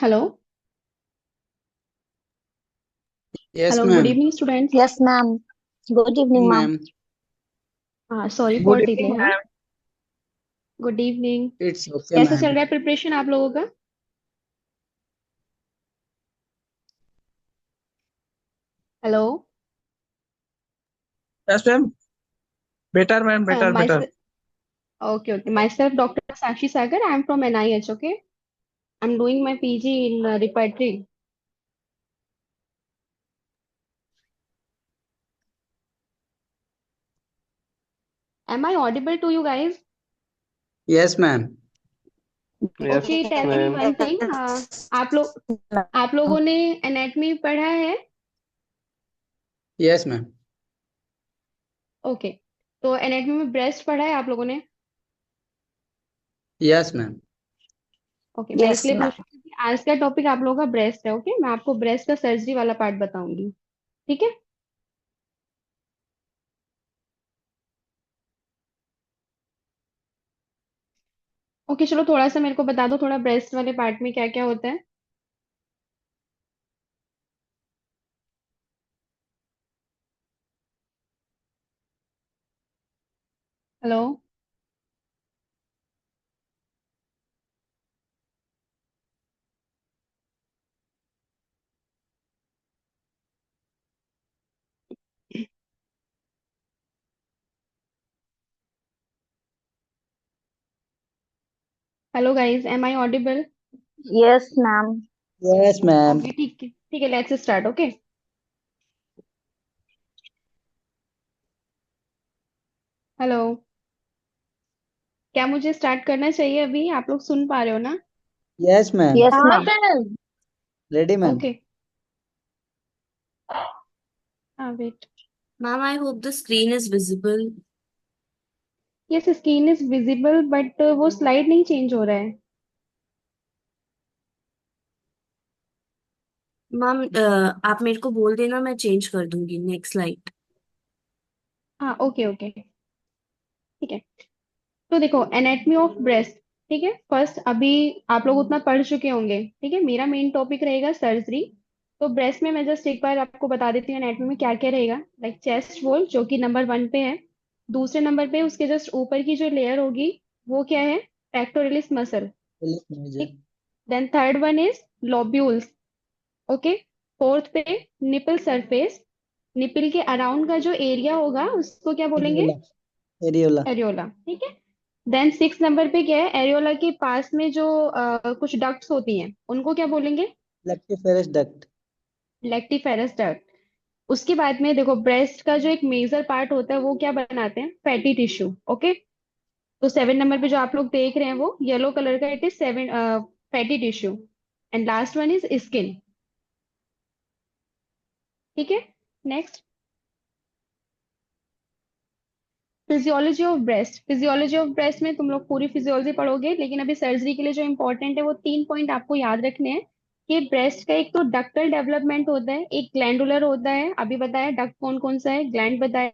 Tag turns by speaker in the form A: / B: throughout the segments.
A: Hello.
B: Yes
A: hello, good
B: ma'am.
A: Evening students.
C: Yes ma'am. Good evening ma'am.
B: Ma'am.
A: हाँ, sorry
D: good
A: for delay.
D: Evening
A: हाँ,
D: ma'am.
A: Good evening.
B: It's okay
A: कैसा चल
B: ma'am.
A: रहा है preparation आप लोगों का? Hello.
D: Yes ma'am. Better ma'am, better
A: my
D: better.
A: Okay okay, my self doctor Sakshi Sagar, I am from NIH। Okay, I am doing my PG in रिपेट्री। Am I audible to you guys?
B: Yes ma'am.
D: Yes
A: okay, tell me
D: ma'am.
A: One thing. आप लोगों ने anatomy पढ़ा है?
B: Yes ma'am.
A: Okay, तो anatomy में breast पढ़ा है आप लोगों ने?
B: Yes ma'am.
A: ओके, मैं
C: यस
A: इसलिए पूछ
C: मैम।
A: रही हूँ कि आज का टॉपिक आप लोगों का ब्रेस्ट है। ओके, मैं आपको ब्रेस्ट का सर्जरी वाला पार्ट बताऊंगी। ठीक है। ओके, चलो थोड़ा सा मेरे को बता दो, थोड़ा ब्रेस्ट वाले पार्ट में क्या क्या होता है। Hello. Hello guys, am I audible?
C: Yes ma'am.
B: Yes ma'am.
A: Okay, ठीक है, लेट्स स्टार्ट। ओके। हेलो। क्या मुझे स्टार्ट करना चाहिए अभी? आप लोग सुन पा रहे हो ना?
B: Yes ma'am.
C: यस
D: हाँ
C: ma'am.
D: Ma'am.
B: Ready ma'am.
A: Okay. हाँ, wait.
E: Ma'am, I hope the screen is visible.
A: Yes, screen is visible but वो स्लाइड नहीं चेंज हो रहा है।
E: मैम आप मेरे को बोल देना, मैं चेंज कर दूंगी नेक्स्ट स्लाइड।
A: हाँ, ओके ओके, ठीक है। तो देखो, एनाटमी ऑफ ब्रेस्ट। ठीक है, फर्स्ट अभी आप लोग उतना पढ़ चुके होंगे। ठीक है, मेरा मेन टॉपिक रहेगा सर्जरी। तो ब्रेस्ट में मैं जस्ट एक बार आपको बता देती हूँ एनाटमी में क्या क्या रहेगा। लाइक चेस्ट वॉल जो कि नंबर 1 पे है। दूसरे नंबर पे उसके जस्ट ऊपर की जो लेयर होगी वो क्या है? Pectoralis muscle. ठीक। Then third one is lobules. Okay. Fourth पे निपल सरफेस। निपल के अराउंड का जो एरिया होगा उसको क्या बोलेंगे?
B: एरियोला। एरियोला।
A: एरियोला। ठीक है। देन 6 नंबर पे क्या है? एरियोला के पास में जो कुछ डक्ट्स होती हैं उनको क्या बोलेंगे?
B: Lactiferous duct.
A: Lactiferous duct. उसके बाद में देखो, ब्रेस्ट का जो एक मेजर पार्ट होता है वो क्या बनाते हैं? Fatty tissue. ओके। तो 7 नंबर पे जो आप लोग देख रहे हैं वो येलो कलर का, it is seven fatty tissue. And last one is skin. ठीक है। Next, physiology of breast. Physiology of breast में तुम लोग पूरी फिजियोलॉजी पढ़ोगे, लेकिन अभी सर्जरी के लिए जो इंपॉर्टेंट है वो 3 पॉइंट आपको याद रखने हैं। कि ब्रेस्ट का एक तो डक्टल डेवलपमेंट होता है, एक ग्लैंडुलर होता है। अभी बताया डक्ट कौन कौन सा है, ग्लैंड बताया,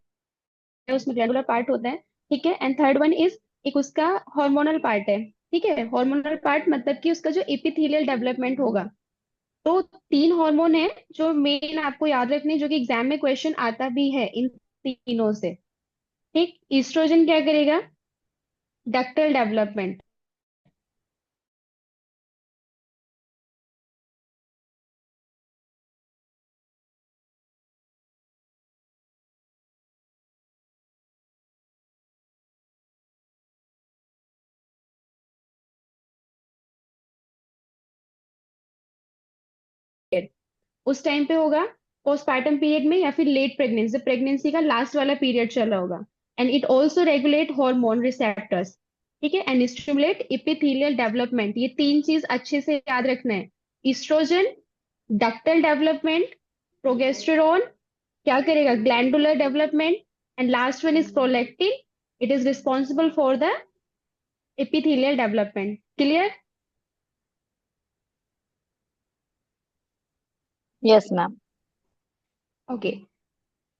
A: उसमें ग्लैंडुलर पार्ट होता है। ठीक है। एंड थर्ड वन इज एक उसका हार्मोनल पार्ट है। ठीक है, हार्मोनल पार्ट मतलब कि उसका जो एपिथेलियल डेवलपमेंट होगा। तो 3 हार्मोन है जो मेन आपको याद रखने हैं, जो कि एग्जाम में क्वेश्चन आता भी है इन तीनों से। ठीक। ईस्ट्रोजन क्या करेगा? Ductal development. उस टाइम पे होगा पोस्टपार्टम पीरियड में या फिर लेट प्रेगनेंसी, प्रेगनेंसी का लास्ट वाला पीरियड चल रहा होगा। And it also regulate hormone receptors. ठीक है, एंड स्टिमुलेट एपिथेलियल डेवलपमेंट। ये 3 चीज अच्छे से याद रखना है। ईस्ट्रोजन, डक्टल डेवलपमेंट, प्रोगेस्टेरॉन क्या करेगा? Glandular development. And last one is prolactin. It is responsible for the epithelial development. Clear?
C: Yes ma'am.
A: Okay.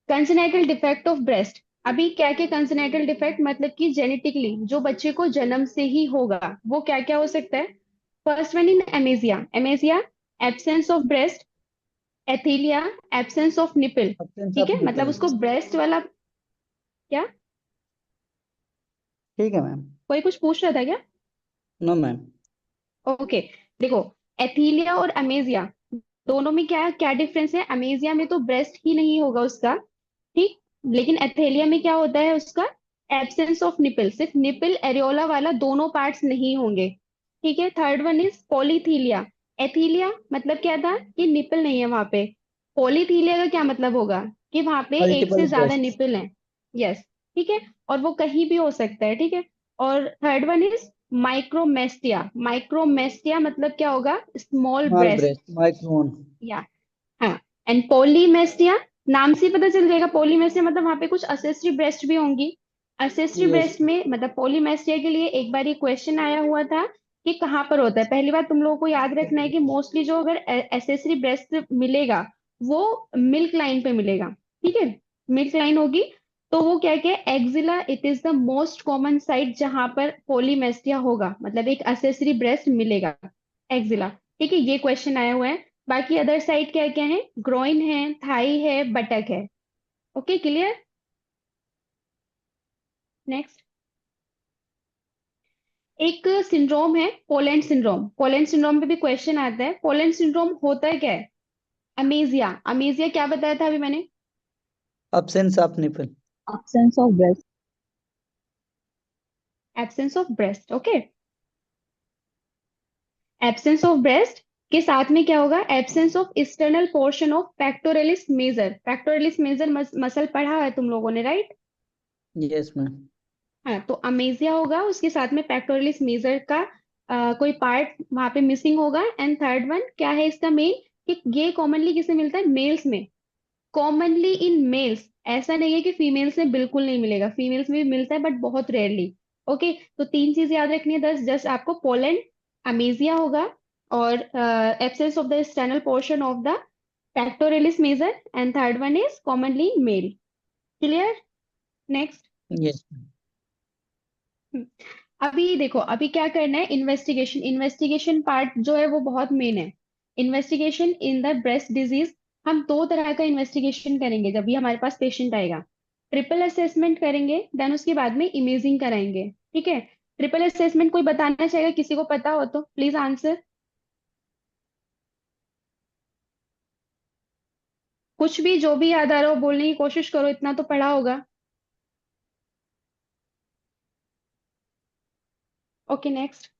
A: Congenital defect of breast. अभी क्या क्या कंजेनाइटल डिफेक्ट मतलब कि जेनेटिकली जो बच्चे को जन्म से ही होगा वो क्या क्या हो सकता है? First one in amazia, amazia absence of breast, athelia absence of nipple.
B: Option
A: ठीक
B: ऑफ
A: है, मतलब
B: निपल।
A: उसको ब्रेस्ट वाला क्या,
B: ठीक है मैम।
A: कोई कुछ पूछ रहा था क्या?
B: No ma'am.
A: ओके, देखो, एथीलिया और अमेजिया दोनों में क्या क्या डिफरेंस है? अमेजिया में तो ब्रेस्ट ही नहीं होगा उसका, ठीक, लेकिन एथेलिया में क्या होता है उसका? एब्सेंस ऑफ निपल, सिर्फ निपल एरियोला वाला दोनों पार्ट्स नहीं होंगे। ठीक है, थर्ड वन इज पॉलीथीलिया। एथीलिया मतलब क्या था कि निपल नहीं है वहां पे। पॉलीथीलिया का क्या मतलब होगा? कि वहां पे एक
B: मल्टीपल
A: से ज्यादा
B: ब्रेस्ट।
A: निपल है। यस, ठीक है, और वो कहीं भी हो सकता है, ठीक है। और थर्ड वन इज माइक्रोमेस्टिया। माइक्रोमेस्टिया मतलब क्या होगा? Small
B: small
A: breast.
B: Breast micron.
A: या, हाँ, एंड पॉलीमेस्टिया, नाम से ही पता चल जाएगा, पॉलीमेस्टिया मतलब वहां पे कुछ असेसरी ब्रेस्ट भी होंगी। Accessory
B: yes.
A: ब्रेस्ट में मतलब पॉलीमेस्टिया के लिए एक बार ये क्वेश्चन आया हुआ था कि कहाँ पर होता है। पहली बात तुम लोगों को याद रखना है कि मोस्टली जो अगर एसेसरी ब्रेस्ट मिलेगा वो मिल्क लाइन पे मिलेगा। ठीक है, मिल्क लाइन होगी, तो वो क्या क्या axilla, it is the most common site जहां पर पॉलीमेस्टिया होगा, मतलब एक असेसरी ब्रेस्ट मिलेगा, एक्जिला। ठीक है, ये क्वेश्चन आया हुआ है। बाकी अदर साइड क्या क्या है? ग्रोइन है, थाई है, बटक है। Okay, clear. नेक्स्ट, एक सिंड्रोम है पोलैंड सिंड्रोम। पोलैंड सिंड्रोम पे भी क्वेश्चन आता है। पोलैंड सिंड्रोम होता है क्या है? अमेजिया, अमेजिया क्या बताया था अभी मैंने?
B: Options of nipple.
C: Absence of breast.
A: Absence of breast. Okay, absence of breast के साथ में क्या होगा? Absence of external portion of pectoralis major. Pectoralis major muscle पढ़ा है तुम लोगों ने, राइट?
B: Yes ma'am.
A: हाँ, तो अमेजिया होगा, उसके साथ में पेक्टोरलिस मेजर का कोई पार्ट वहां पे मिसिंग होगा। एंड थर्ड वन क्या है इसका मेन, कि ये कॉमनली किसे मिलता है? मेल्स में। कॉमनली इन मेल्स, ऐसा नहीं है कि फीमेल्स में बिल्कुल नहीं मिलेगा, फीमेल्स में भी मिलता है बट बहुत रेयरली। ओके, तो तीन चीज याद रखनी है, दस जस्ट आपको, पोलैंड, अमेजिया होगा, और absence of the external portion of the pectoralis major, and third one is commonly male. Clear. Next.
B: Yes.
A: अभी देखो, अभी क्या करना है? इन्वेस्टिगेशन, इन्वेस्टिगेशन पार्ट जो है वो बहुत मेन है। Investigation in the breast disease, हम दो तरह का इन्वेस्टिगेशन करेंगे जब भी हमारे पास पेशेंट आएगा। ट्रिपल असेसमेंट करेंगे, देन उसके बाद में इमेजिंग कराएंगे। ठीक है, ट्रिपल असेसमेंट कोई बताना चाहेगा? किसी को पता हो तो प्लीज आंसर। कुछ भी, जो भी याद आ रहा हो बोलने की कोशिश करो, इतना तो पढ़ा होगा। Okay, next.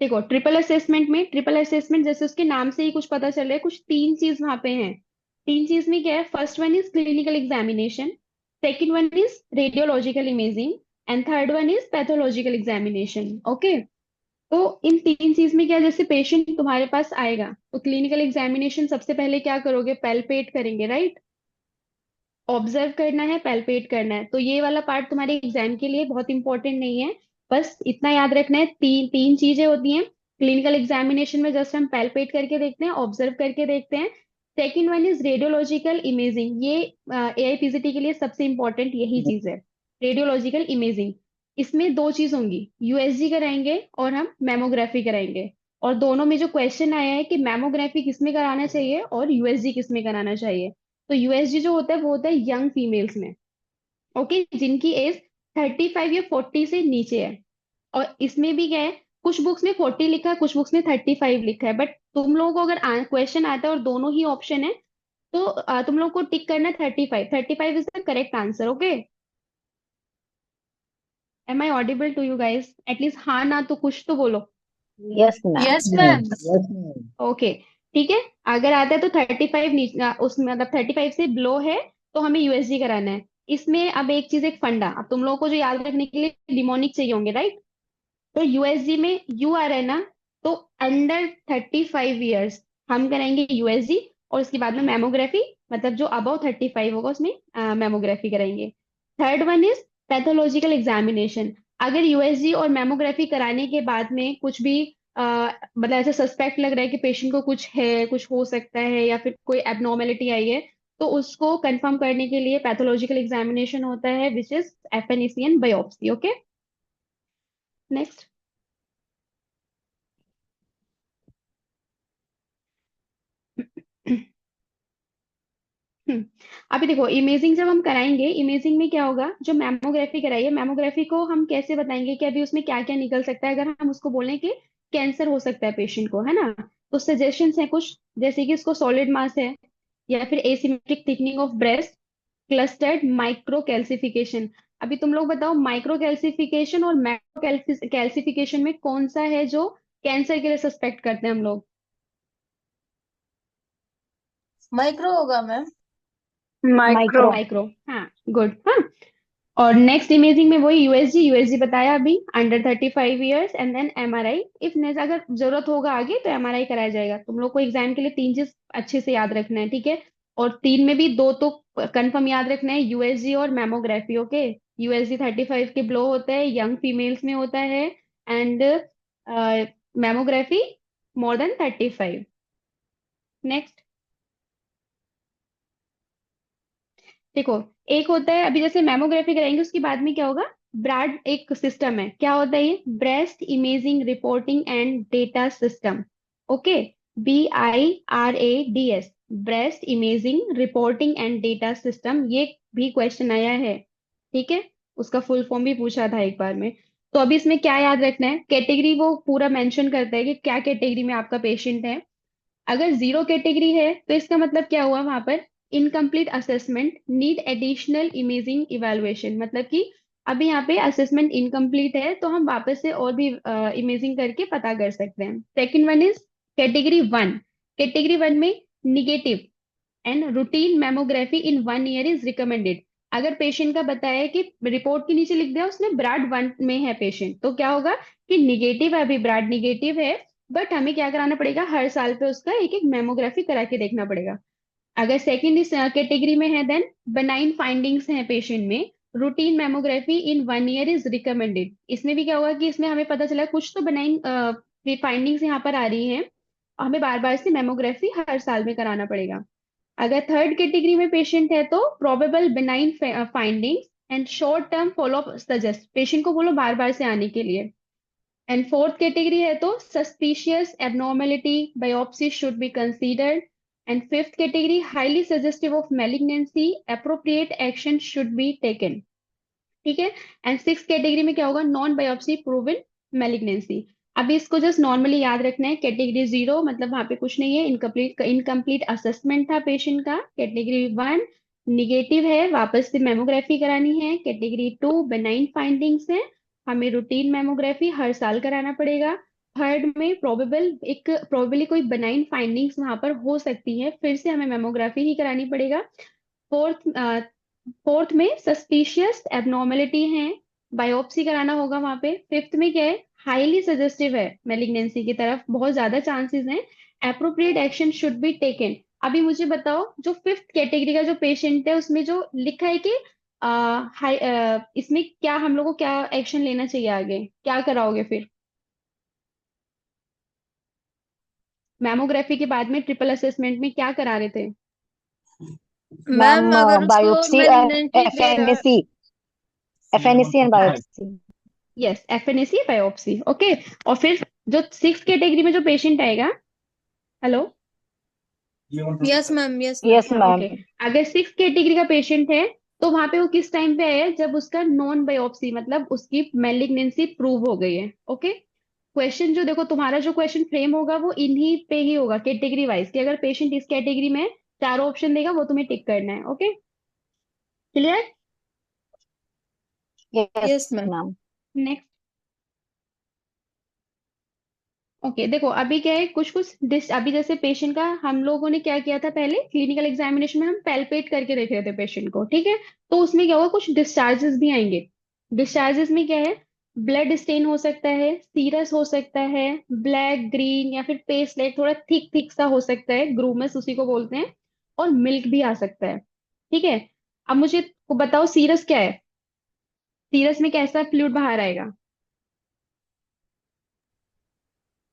A: देखो, ट्रिपल असेसमेंट में, ट्रिपल असेसमेंट जैसे उसके नाम से ही कुछ पता चल रहा है, कुछ तीन चीज वहां पे हैं। तीन चीज में क्या है? First one is clinical examination, second one is radiological imaging, and third one is pathological examination. Okay, तो इन तीन चीज में क्या, जैसे पेशेंट तुम्हारे पास आएगा तो क्लिनिकल एग्जामिनेशन सबसे पहले क्या करोगे? पैल्पेट करेंगे, राइट? ऑब्जर्व करना है, पैल्पेट करना है, तो ये वाला पार्ट तुम्हारे एग्जाम के लिए बहुत इंपॉर्टेंट नहीं है। बस इतना याद रखना है, तीन तीन चीजें होती हैं क्लिनिकल एग्जामिनेशन में, जस्ट हम पैल्पेट करके देखते हैं, ऑब्जर्व करके देखते हैं। Second one is radiological imaging, ये एआईपीसीटी के लिए सबसे इंपॉर्टेंट यही चीज है, रेडियोलॉजिकल इमेजिंग। इसमें दो चीज होंगी, यूएसजी कराएंगे और हम मैमोग्राफी कराएंगे। और दोनों में जो क्वेश्चन आया है कि मैमोग्राफी किसमें कराना चाहिए और यूएसजी किसमें कराना चाहिए, तो यूएसजी जो होता है वो होता है यंग फीमेल्स में। ओके, जिनकी एज 35 या 40 से नीचे है। और इसमें भी क्या है, कुछ बुक्स में 40 लिखा है, कुछ बुक्स में 35 लिखा है, बट तुम लोगों को अगर क्वेश्चन आता है और दोनों ही ऑप्शन है तो तुम लोग को टिक करना है 35, 35 is the correct answer. Okay, am I audible to you guys? At least हाँ ना तो कुछ तो बोलो।
C: Yes, ma'am.
E: Yes
B: ma'am.
E: Ma'am.
B: Yes ma'am.
A: Okay, ठीक है, अगर आता है तो 35 उसमें मतलब 35 से बिलो है तो हमें यूएसजी कराना है। इसमें अब एक चीज, एक फंडा, अब तुम लोगों को जो याद रखने के लिए डिमोनिक चाहिए होंगे, राइट? तो यूएसजी में यू आ रहा है ना, तो अंडर 35 ईयर्स हम कराएंगे यूएसजी, और उसके बाद में मेमोग्राफी, मतलब जो अबव 35 होगा उसमें मेमोग्राफी कराएंगे। Third one is pathological examination. अगर यूएसजी और मेमोग्राफी कराने के बाद में कुछ भी मतलब ऐसा सस्पेक्ट लग रहा है कि पेशेंट को कुछ है, कुछ हो सकता है, या फिर कोई एबनॉर्मेलिटी आई है, तो उसको कंफर्म करने के लिए पैथोलॉजिकल एग्जामिनेशन होता है, which is FNAC and biopsy. Okay, next. अभी देखो इमेजिंग जब हम कराएंगे, इमेजिंग में क्या होगा, जो मैमोग्राफी कराइए, मैमोग्राफी को हम कैसे बताएंगे कि अभी उसमें क्या क्या निकल सकता है। अगर हम उसको बोलें कि कैंसर हो सकता है पेशेंट को, है ना, तो सजेशंस हैं कुछ, जैसे कि इसको सॉलिड मास है, या फिर asymmetric thickening of breast, clustered micro calcification. अभी तुम लोग बताओ, माइक्रो कैल्सिफिकेशन और मैक्रो कैल्सिफिकेशन में कौन सा है जो कैंसर के लिए सस्पेक्ट करते हैं हम लोग?
F: माइक्रो होगा मैम।
C: माइक्रो।
A: माइक्रो, हाँ, गुड, हाँ। और नेक्स्ट इमेजिंग में वही यूएसजी, यूएसजी बताया अभी, under 35 years, and then MRI if अगर जरूरत होगा आगे तो एमआरआई कराया जाएगा। तुम लोग को एग्जाम के लिए तीन चीज अच्छे से याद रखना है, ठीक है? और तीन में भी दो तो कंफर्म याद रखना है, यूएसजी और मैमोग्राफी, ओके? यूएसजी 35 के बिलो होता है, यंग फीमेल्स में होता है, and mammography more than 35। Next. देखो, एक होता है, अभी जैसे मैमोग्राफी कराएंगे उसके बाद में क्या होगा, ब्राड एक सिस्टम है, क्या होता है ये, breast imaging reporting and data system, okay? BIRADS, breast imaging reporting and data system, ये भी क्वेश्चन आया है, ठीक है? उसका फुल फॉर्म भी पूछा था एक बार में। तो अभी इसमें क्या याद रखना है, कैटेगरी वो पूरा मेंशन करता है कि क्या कैटेगरी में आपका पेशेंट है। अगर जीरो कैटेगरी है तो इसका मतलब क्या हुआ वहां पर, incomplete assessment, need additional imaging evaluation, मतलब कि अभी यहाँ पे असेसमेंट इनकम्प्लीट है तो हम वापस से और भी इमेजिंग करके पता कर सकते हैं। Second one is category one. Category one में negative and routine mammography in 1 year is recommended. अगर पेशेंट का बताया है कि रिपोर्ट के नीचे लिख दिया उसने ब्राड वन में है पेशेंट, तो क्या होगा कि निगेटिव है, अभी ब्राड निगेटिव है, बट हमें क्या कराना पड़ेगा, हर साल पे उसका एक एक मेमोग्राफी करा के देखना पड़ेगा। अगर सेकेंड इस कैटेगरी में है, देन बनाइन फाइंडिंग्स हैं पेशेंट में, routine mammography in 1 year is recommended. इसमें भी क्या होगा कि इसमें हमें पता चला कुछ तो बनाइन फाइंडिंग्स यहाँ पर आ रही हैं, हमें बार बार से मेमोग्राफी हर साल में कराना पड़ेगा। अगर थर्ड कैटेगरी में पेशेंट है तो probable benign findings and short term follow up suggest, patient को बोलो बार बार से आने के लिए। एंड फोर्थ कैटेगरी है तो suspicious abnormality biopsy should be considered. And fifth category highly suggestive of malignancy, appropriate action should be taken, ठीक है? एंड सिक्स कैटेगरी में क्या होगा, नॉन बायोप्सी प्रूवन मैलिग्नेंसी। अभी इसको जस्ट नॉर्मली याद रखना है, कैटेगरी जीरो मतलब वहां पे कुछ नहीं है, इनकम्प्लीट असेसमेंट था पेशेंट का। कैटेगरी वन निगेटिव है, वापस से मेमोग्राफी करानी है। कैटेगरी टू बेनाइन फाइंडिंग्स है, हमें रूटीन मेमोग्राफी हर साल कराना पड़ेगा। थर्ड में प्रोबेबली कोई बेनाइन फाइंडिंग्स वहां पर हो सकती है, फिर से हमें मेमोग्राफी ही करानी पड़ेगा। फोर्थ फोर्थ में सस्पिशियस एबनॉर्मेलिटी है, बायोप्सी कराना होगा वहां पे। फिफ्थ में क्या है, हाईली सजेस्टिव है मेलिग्नेंसी की तरफ, बहुत ज्यादा चांसेस हैं, appropriate action should be taken. अभी मुझे बताओ, जो फिफ्थ कैटेगरी का जो पेशेंट है उसमें जो लिखा है कि इसमें क्या हम लोग को क्या एक्शन लेना चाहिए, आगे क्या कराओगे फिर? मैमोग्राफी के बाद में ट्रिपल असेसमेंट में क्या करा रहे थे?
C: मैम
F: मैम अगर उसको
C: बायोप्सी
F: मैलिग्नेंसी दे रहा है।
C: FNAC, FNAC and biopsy.
A: Yes, FNAC biopsy, okay. और फिर जो सिक्स कैटेगरी में जो पेशेंट आएगा, hello,
F: yes ma'am, yes
C: yes
F: ma'am.
A: हाँ,
C: मैम।
A: ओके। अगर सिक्स कैटेगरी का पेशेंट है तो वहां पे वो किस टाइम पे आया, जब उसका नॉन बायोप्सी मतलब उसकी मैलिग्नेंसी प्रूव हो गई है, ओके? क्वेश्चन जो देखो, तुम्हारा जो क्वेश्चन फ्रेम होगा वो इन्हीं पे ही होगा, कैटेगरी वाइज, कि अगर पेशेंट इस कैटेगरी में है, चारों ऑप्शन देगा, वो तुम्हें टिक करना है, okay? Clear?
C: Yes
F: yes ma'am.
C: Ma'am.
A: Next. Okay, देखो अभी क्या है, कुछ कुछ डिस, अभी जैसे पेशेंट का हम लोगों ने क्या किया था, पहले क्लिनिकल एग्जामिनेशन में हम पैल्पेट करके देख रहे थे पेशेंट को, ठीक है? तो उसमें क्या होगा, कुछ डिस्चार्जेस भी आएंगे। डिस्चार्जेस में क्या है, ब्लड स्टेन हो सकता है, सीरस हो सकता है, ब्लैक ग्रीन या फिर पेस्लेट थोड़ा थिक थिक सा हो सकता है, ग्रूमस उसी को बोलते हैं, और मिल्क भी आ सकता है, ठीक है? अब मुझे बताओ सीरस क्या है, सीरस में कैसा फ्लूइड बाहर आएगा?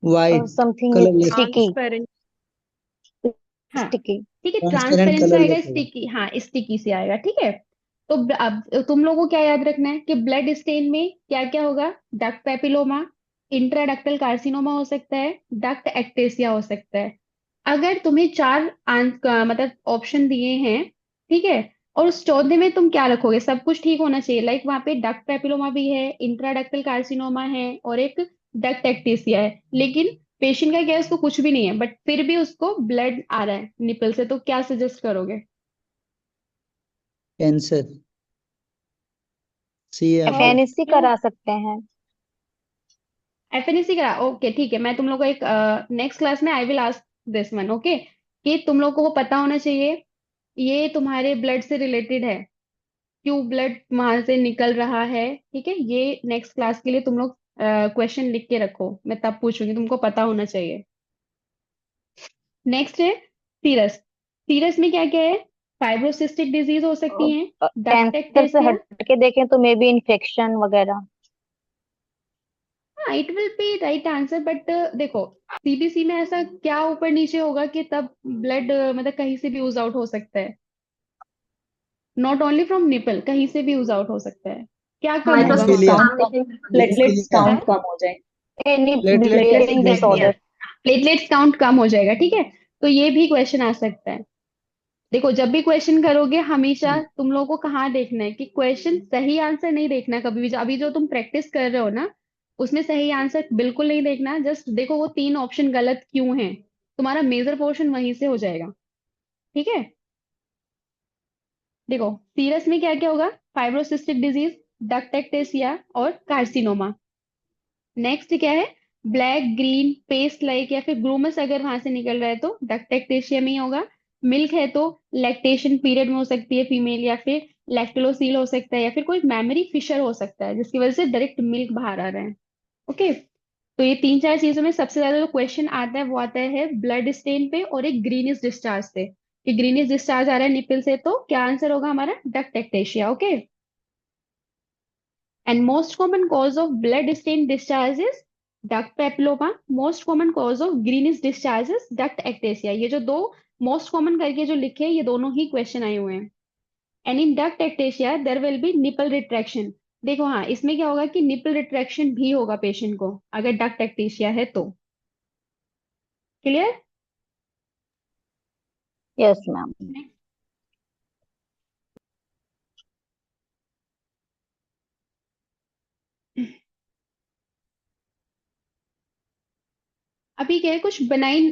B: White
C: something
B: colourless
C: sticky,
F: transparent.
A: हाँ,
C: स्टिकी।
A: ठीक है,
B: ट्रांसपेरेंट
A: ट्रांसपेरेंट सा आएगा,
B: कलरलेस होगा।
A: स्टिकी, हाँ स्टिकी से आएगा, ठीक है? तो अब तुम लोगों को क्या याद रखना है कि ब्लड स्टेन में क्या क्या होगा? डक्ट पेपिलोमा, इंट्राडक्टल कार्सिनोमा हो सकता है, डक्ट एक्टेसिया हो सकता है। अगर तुम्हें मतलब ऑप्शन दिए हैं, ठीक है, और उस चौथे में तुम क्या रखोगे? सब कुछ ठीक होना चाहिए, लाइक वहां पे डक्ट पेपिलोमा भी है, इंट्राडक्टल कार्सिनोमा है और एक डक्ट एक्टेसिया है, लेकिन पेशेंट का क्या है, उसको कुछ भी नहीं है, बट फिर भी उसको ब्लड आ रहा है निपल से, तो क्या सजेस्ट करोगे?
B: कैंसर, सी है
A: और
B: आंसर।
C: FNAC करा सकते हैं।
A: एफएनएससी करा, ओके ठीक है, मैं तुम लोग को एक नेक्स्ट क्लास में I will ask this one, okay, कि तुम लोग को वो पता होना चाहिए, ये तुम्हारे ब्लड से रिलेटेड है, क्यों ब्लड वहां से निकल रहा है, ठीक है, ये नेक्स्ट क्लास के लिए तुम लोग क्वेश्चन लिख के रखो, मैं तब पूछूंगी, तुमको पता होना चाहिए। नेक्स्ट है सीरस। सीरस में क्या क्या है? फाइब्रोसिस्टिक डिजीज हो सकती है, डक्ट
C: कैंसर से
A: एक्टेसिया।
C: हट के देखें तो मे बी इन्फेक्शन वगैरह।
A: हाँ, it will be right answer, but देखो, सीबीसी में ऐसा क्या ऊपर नीचे होगा कि तब ब्लड मतलब कहीं से भी यूज आउट हो सकता है, नॉट ओनली फ्रॉम निपल, कहीं से भी यूज आउट हो सकता है, क्या कम होगा वहां
G: माइक्रोसाइट्स
B: हेमोफीलिया,
A: पे?
G: काउंट कम, प्लेटलेट्स
B: हेमोफीलिया,
G: काउंट
A: हाँ,
G: कम हो जाए।
C: Any
B: platelet
C: bleeding
A: exactly,
C: disorder.
A: Platelets count कम हो जाएगा, ठीक है, तो ये भी क्वेश्चन आ सकता है। देखो, जब भी क्वेश्चन करोगे हमेशा तुम लोगों को कहाँ देखना है कि क्वेश्चन सही आंसर नहीं देखना कभी भी, अभी जो तुम प्रैक्टिस कर रहे हो ना, उसमें सही आंसर बिल्कुल नहीं देखना, जस्ट देखो वो तीन ऑप्शन गलत क्यों हैं, तुम्हारा मेजर पोर्शन वहीं से हो जाएगा, ठीक है। देखो, सीरस में क्या क्या होगा? फाइब्रोसिस्टिक डिजीज, डक्ट एक्टेसिया और कार्सिनोमा। नेक्स्ट क्या है? ब्लैक ग्रीन पेस्ट लाइक या फिर ग्रूमस अगर वहां से निकल रहा है तो डक्ट एक्टेशिया में ही होगा। मिल्क है तो लैक्टेशन पीरियड में हो सकती है फीमेल, या फिर लैक्टोलोसील हो सकता है, या फिर कोई मेमोरी फिशर हो सकता है जिसकी वजह से डायरेक्ट मिल्क बाहर आ रहा है, ओके। तो ये तीन चार चीजों में सबसे ज्यादा जो क्वेश्चन आता है वो आता है ब्लड स्टेन पे और एक ग्रीनिश डिस्चार्ज से, कि ग्रीनिश डिस्चार्ज आ रहा है निपल से, तो क्या आंसर होगा हमारा? Duct ectasia, okay. And most common cause of blood stain discharge is duct papilloma. Most common cause of greenish discharge is duct ectasia. ये जो दो मोस्ट कॉमन करके जो लिखे हैं, ये दोनों ही क्वेश्चन आए हुए हैं। And in duct ectasia there will be nipple retraction. देखो, हाँ, इसमें क्या होगा कि निपल रिट्रैक्शन भी होगा पेशेंट को अगर डक्ट एक्टेशिया है तो। क्लियर?
C: Yes ma'am. अभी क्या है, कुछ बनाइन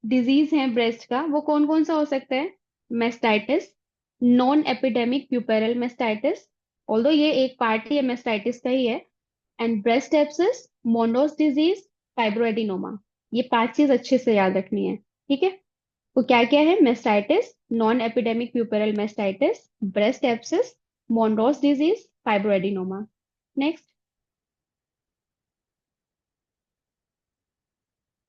C: डिजीज है ब्रेस्ट का, वो कौन कौन सा हो सकता है? Mastitis, non epidemic puerperal mastitis, although ये एक पार्ट ही है मेस्टाइटिस का ही है, and breast abscess, Mondor's disease, fibroadenoma. ये पांच चीज अच्छे से याद रखनी है, ठीक है। तो क्या क्या है? Mastitis, non epidemic puerperal mastitis, breast abscess, Mondor's disease, fibroadenoma. Next.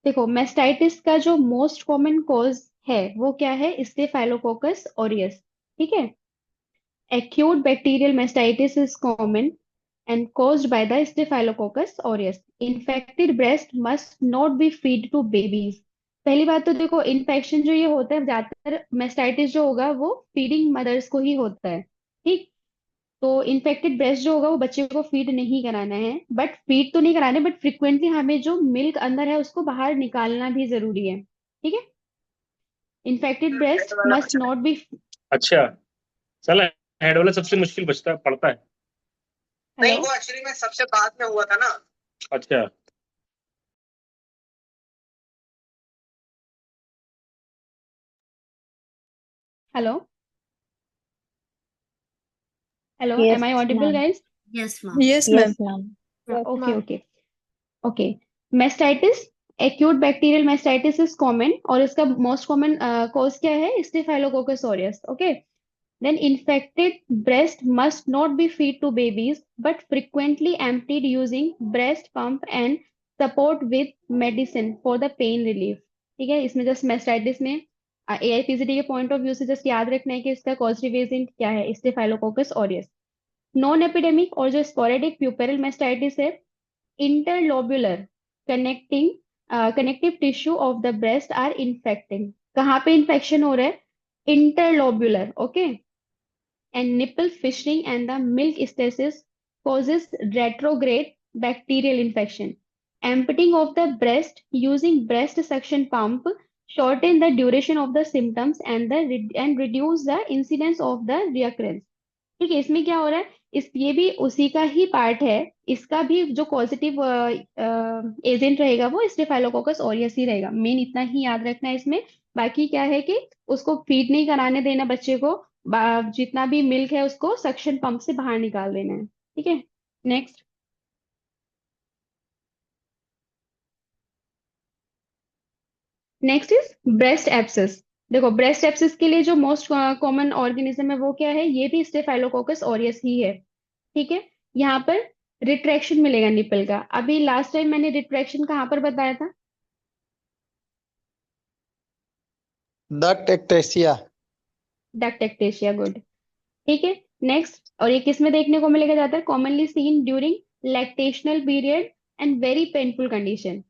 C: देखो, मेस्टाइटिस का जो मोस्ट कॉमन कॉज है वो क्या है? स्टेफाइलोकोकस ऑरियस, ठीक है। Acute bacterial mastitis is common and caused by the Staphylococcus aureus. Infected breast must not be fed to babies. पहली बात तो देखो, इन्फेक्शन जो ये होता है ज्यादातर मेस्टाइटिस जो होगा वो फीडिंग मदर्स को ही होता है, ठीक। तो इन्फेक्टेड ब्रेस्ट जो होगा वो बच्चे को फीड नहीं कराना है, बट फीड तो नहीं कराना है, बट फ्रिक्वेंटली हमें जो मिल्क अंदर है उसको बाहर निकालना भी जरूरी है, ठीक है। Infected breast must not B.
H: अच्छा, चला हेड वाला सबसे मुश्किल बचता पड़ता है।
A: नहीं,
I: वो एक्चुअली में सबसे बाद में हुआ था ना।
H: अच्छा,
A: hello hello,
C: yes
A: am I audible
C: ma'am.
A: Guys?
E: Yes ma'am.
F: Yes,
C: yes
F: ma'am.
C: Ma'am.
A: Okay okay okay. Mastitis, acute bacterial mastitis is common, और इसका मोस्ट कॉमन कॉज क्या है? Staphylococcus aureus, okay. Then infected breast must not be feed to babies but frequently emptied using breast pump and support with medicine for the pain relief, ठीक है। इसमें just mastitis में AIPCD के point of view से just याद रखना है कि इसका कॉजेटिव एजेंट क्या है? Staphylococcus aureus. नॉन एपिडेमिक और जो स्पोरेडिक प्यूपेरल मेस्टाइटिस है, interlobular connecting connective tissue of the breast are infecting. कहाँ पे इन्फेक्शन हो रहा है? Interlobular, okay.
C: and nipple fissuring and the milk stasis causes retrograde bacterial infection. Emptying of the breast using breast suction pump shorten the duration of the symptoms and reduce the incidence of the recurrence. ठीक है, इसमें क्या हो रहा है, इस ये भी उसी का ही पार्ट है। इसका भी जो पॉजिटिव एजेंट रहेगा वो स्टेफाइलोकोकस ऑरियस ही रहेगा। मेन इतना ही याद रखना है इसमें। बाकी क्या है कि उसको फीड नहीं कराने देना बच्चे को, जितना भी मिल्क है उसको सक्शन पंप से बाहर निकाल देना है। ठीक है, next. Next is breast abscess. देखो, ब्रेस्ट एब्सेस के लिए जो मोस्ट कॉमन ऑर्गेनिज्म है वो क्या है, ये भी स्टेफाइलोकोकस ऑरियस ही है। ठीक है, यहाँ पर रिट्रैक्शन मिलेगा निपल का। अभी लास्ट टाइम मैंने रिट्रैक्शन कहाँ पर बताया था?
B: Duct ectasia.
C: Duct ectasia, good. ठीक है, नेक्स्ट। और ये किस में देखने को मिलेगा ज्यादातर? Commonly seen during lactational period and very painful condition.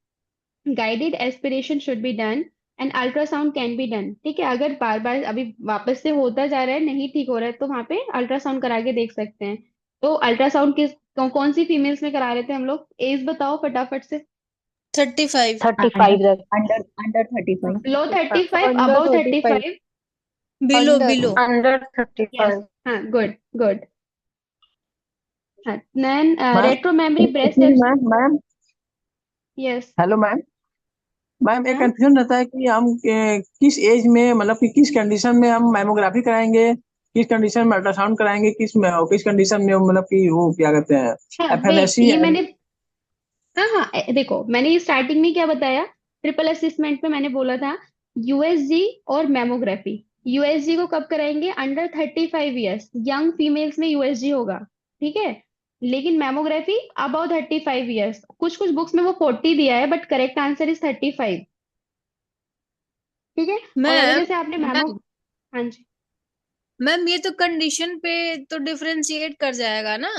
C: Guided aspiration should be done and ultrasound can be done. ठीक है, अगर बार बार अभी वापस से होता जा रहा है, नहीं ठीक हो रहा है, तो वहां पे अल्ट्रासाउंड करा के देख सकते हैं। तो अल्ट्रासाउंड कौन सी फीमेल्स में करा रहे थे हम लोग? एज बताओ फटाफट से।
F: 35।
G: 35
B: under under 35।
C: Below 35,
G: Under
C: above
G: 35
C: 35?
F: Below
B: under
F: below
G: under
C: yes,
G: 35
C: हाँ, गुड गुड। हाँ, then
D: ma'am
C: retro memory breast
D: ma'am ma'am
C: yes.
D: Hello ma'am. Ma'am एक
C: हाँ
D: कंफ्यूजन रहता है कि हम किस एज में, मतलब कि किस कंडीशन में हम मैमोग्राफी कराएंगे, किस कंडीशन में अल्ट्रासाउंड कराएंगे, किस कंडीशन में मतलब कि वो क्या कहते हैं,
C: हाँ, वेट,
D: एफएलएससी।
C: ये मैंने, हाँ हाँ, देखो मैंने ये स्टार्टिंग में क्या बताया, ट्रिपल असिस्मेंट में मैंने बोला था यूएसजी और मेमोग्राफी। यूएसजी को कब कराएंगे? अंडर 35 ईयर्स, यंग फीमेल्स में यूएसजी होगा। ठीक है, लेकिन मेमोग्राफी अबव 35 ईयर्स। कुछ कुछ बुक्स में वो 40 दिया है, बट करेक्ट आंसर इज 35। ठीक है, और अगर
F: मैम
C: जैसे आपने मेमो,
F: मैम
C: हाँ जी,
F: मैम ये तो कंडीशन पे तो डिफरेंशिएट कर जाएगा ना।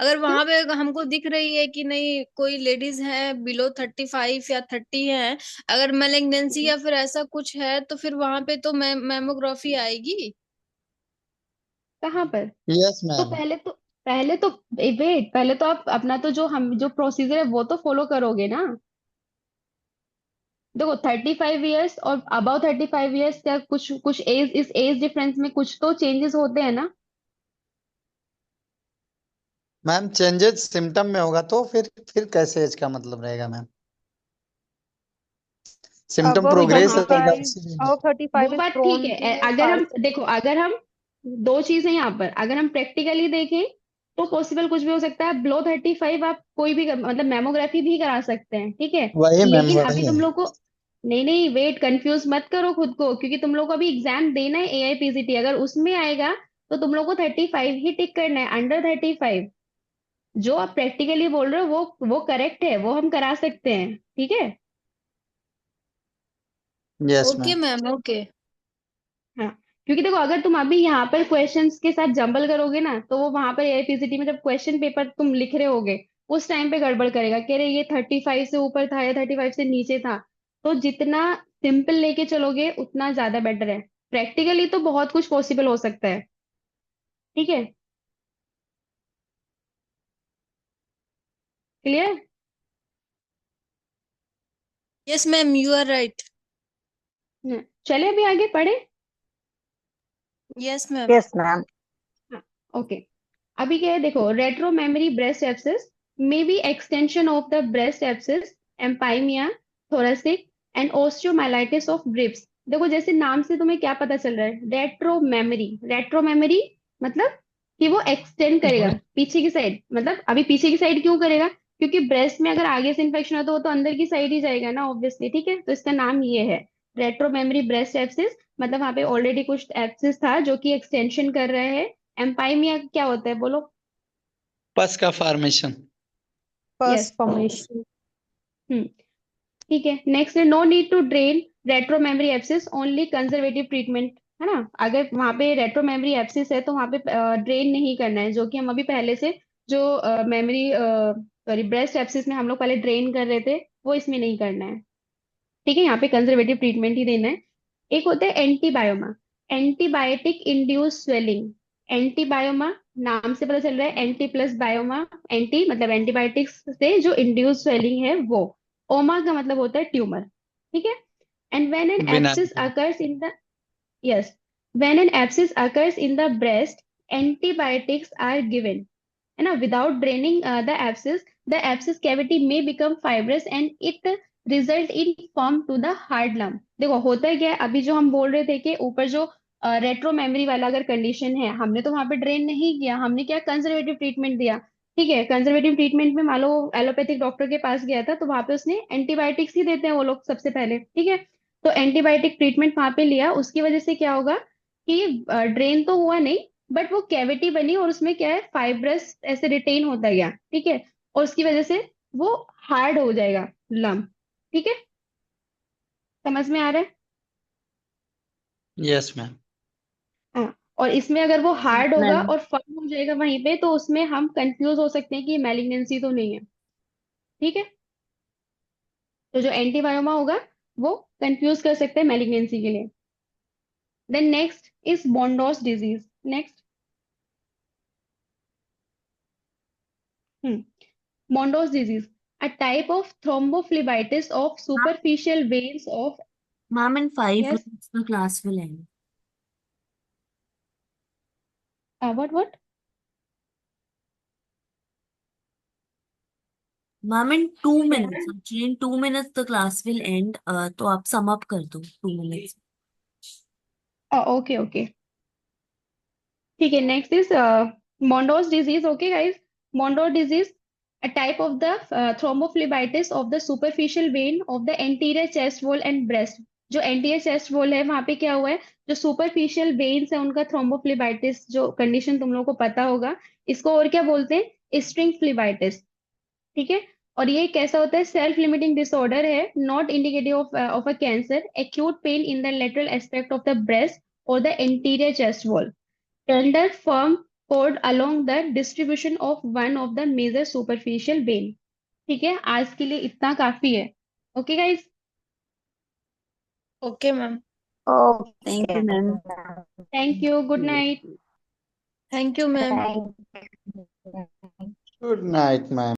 F: अगर
C: क्यों?
F: वहां पे हमको दिख रही है कि नहीं कोई लेडीज है बिलो 35 या 30 है, अगर मेलेग्नेंसी या फिर ऐसा कुछ है तो फिर वहां पे तो मैमोग्राफी आएगी।
C: कहाँ पर?
B: यस
C: तो
B: मैम।
C: पहले तो वेट, पहले तो आप अपना तो जो प्रोसीजर है वो तो फॉलो करोगे ना। देखो, 35 ईयर्स और अबव 35 ईयर्स क्या कुछ कुछ एज, इस एज डिफरेंस में कुछ तो चेंजेस होते हैं ना।
B: मैम चेंजेस सिम्टम में होगा तो फिर कैसे एज का मतलब रहेगा मैम? सिम्टम
G: above
C: तो
B: प्रोग्रेस
C: वहां पे
B: रहेगा
G: 35
B: उसी में।
G: above
C: वो
G: 35 is
C: बात ठीक
G: prone
C: है।
G: to
C: अगर हम देखो, अगर हम दो चीजें यहाँ पर अगर हम प्रैक्टिकली देखें तो पॉसिबल कुछ भी हो सकता है। बिलो 35 आप कोई भी मतलब मेमोग्राफी भी करा सकते हैं। ठीक है,
B: वही मैम
C: लेकिन अभी
B: वही है।
C: तुम लोग को, नहीं नहीं वेट, कंफ्यूज मत करो खुद को, क्योंकि तुम लोग को अभी एग्जाम देना है एआईपीसीटी। अगर उसमें आएगा तो तुम लोग को 35 ही टिक करना है, अंडर 35। जो आप प्रैक्टिकली बोल रहे हो वो करेक्ट है, वो हम करा सकते हैं। ठीक है,
B: yes
F: okay
B: ma'am.
F: Ma'am okay.
C: हाँ, क्योंकि देखो अगर तुम अभी यहाँ पर क्वेश्चंस के साथ जंबल करोगे ना, तो वो वहां पर एआईपीसीटी में जब क्वेश्चन पेपर तुम लिख रहे होगे उस टाइम पे गड़बड़ करेगा, कह रहे ये 35 से ऊपर था या 35 से नीचे था। तो जितना सिंपल लेके चलोगे उतना ज्यादा बेटर है। प्रैक्टिकली तो बहुत कुछ पॉसिबल हो सकता है। ठीक है, clear?
F: Yes ma'am you are right.
C: चले अभी आगे पढ़े।
F: Yes ma'am.
G: yes ma'am
C: हाँ, ओके। अभी क्या है, देखो, retro memory breast abscess may be extension of the breast abscess, empyema, thoracic and osteomyelitis of ribs. देखो, जैसे नाम से तुम्हें क्या पता चल रहा है, रेट्रो मेमोरी। रेट्रो मेमोरी मतलब कि वो एक्सटेंड करेगा पीछे की साइड। मतलब अभी पीछे की साइड क्यों करेगा? क्योंकि ब्रेस्ट में अगर आगे से इन्फेक्शन हो तो वो तो अंदर की साइड ही जाएगा ना, ऑब्वियसली। ठीक है, तो इसका नाम ये है रेट्रो मेमोरी ब्रेस्ट एब्सेस। मतलब वहां पे ऑलरेडी कुछ एब्सेस था जो कि एक्सटेंशन कर रहा है। एम्पाइमिया क्या होता है बोलो?
B: पस का फॉर्मेशन।
C: यस।
G: first formation
C: हम्म, ठीक है, नेक्स्ट है no need to drain retromammary abscess, only conservative treatment. है ना, अगर वहां पे रेट्रो मेमोरी एब्सिस है तो वहां पे ड्रेन नहीं करना है, जो कि हम अभी पहले से जो मेमोरी सॉरी ब्रेस्ट एब्सिस में हम लोग पहले ड्रेन कर रहे थे, वो इसमें नहीं करना है। ठीक है, यहाँ पे कंजर्वेटिव ट्रीटमेंट ही देना है। एक होता है antibioma. Antibiotic induce swelling. Antibioma नाम से पता चल रहा है, एंटी प्लस बायोमा, एंटी मतलब एंटीबायोटिक्स से जो इंड्यूस स्वेलिंग है वो, ओमा का मतलब होता है ट्यूमर, ठीक है। एंड व्हेन एन
B: बिना
C: abscess occurs in the, yes, when an abscess occurs in the breast, antibiotics are given, है ना, without draining the abscess cavity may become fibrous and it result in form to the hard lump। देखो होता है क्या है, अभी जो हम बोल रहे थे कि ऊपर जो रेट्रो मेमोरी वाला अगर कंडीशन है, हमने तो वहां पे ड्रेन नहीं किया, हमने क्या कंजर्वेटिव ट्रीटमेंट दिया, ठीक है। कंजर्वेटिव ट्रीटमेंट में मान लो एलोपैथिक डॉक्टर के पास गया था, तो वहां पे उसने एंटीबायोटिक्स ही देते हैं वो लोग सबसे पहले, ठीक है। तो एंटीबायोटिक ट्रीटमेंट वहां पे लिया, उसकी वजह से क्या होगा कि ड्रेन तो हुआ नहीं, बट वो कैविटी बनी और उसमें क्या है, फाइब्रस ऐसे रिटेन होता गया, ठीक है। और उसकी वजह से वो हार्ड हो जाएगा लम्प, ठीक है। समझ में आ रहा है?
B: Yes ma'am.
C: हाँ। और इसमें अगर वो हार्ड होगा
E: मैम
C: और फर्म हो जाएगा वहीं पे, तो उसमें हम कंफ्यूज हो सकते हैं कि मैलिग्नेंसी तो नहीं है, ठीक है। तो जो एंटीबायोमा होगा वो कंफ्यूज कर सकते हैं मैलिग्नेंसी के लिए। Then next is Mondor's disease. Next, Mondo's disease, a type of thrombophlebitis of superficial veins of,
E: Ma'am, in 5 minutes
C: yes,
E: the class will end.
C: what?
E: Ma'am, in 2 minutes, actually in 2 minutes the class will end. तो आप sum up कर दो 2 minutes.
C: Okay okay, ठीक है। Next is Mondo's disease, okay guys। Mondo's disease, a type of the thrombophlebitis of the superficial vein of the anterior chest wall and breast। जो anterior chest wall है वहां पे क्या हुआ है, जो सुपरफिशियल वेन्स है उनका थ्रोम्बोफ्लेबाइटिस, जो कंडीशन तुम लोगों को पता होगा, इसको और क्या बोलते हैं, स्ट्रिंग फ्लेबाइटिस, ठीक है। और ये कैसा होता है, सेल्फ लिमिटिंग डिसऑर्डर है, not indicative of a cancer, acute pain in the lateral aspect of the breast और the anterior chest wall, tender firm cord along the distribution of one of the major superficial vein। ठीक है, आज के लिए इतना काफी है। Okay guys,
F: okay ma'am.
E: Thank you, ma'am.
C: Thank you, good night.
F: Thank you ma'am.
B: Good night ma'am.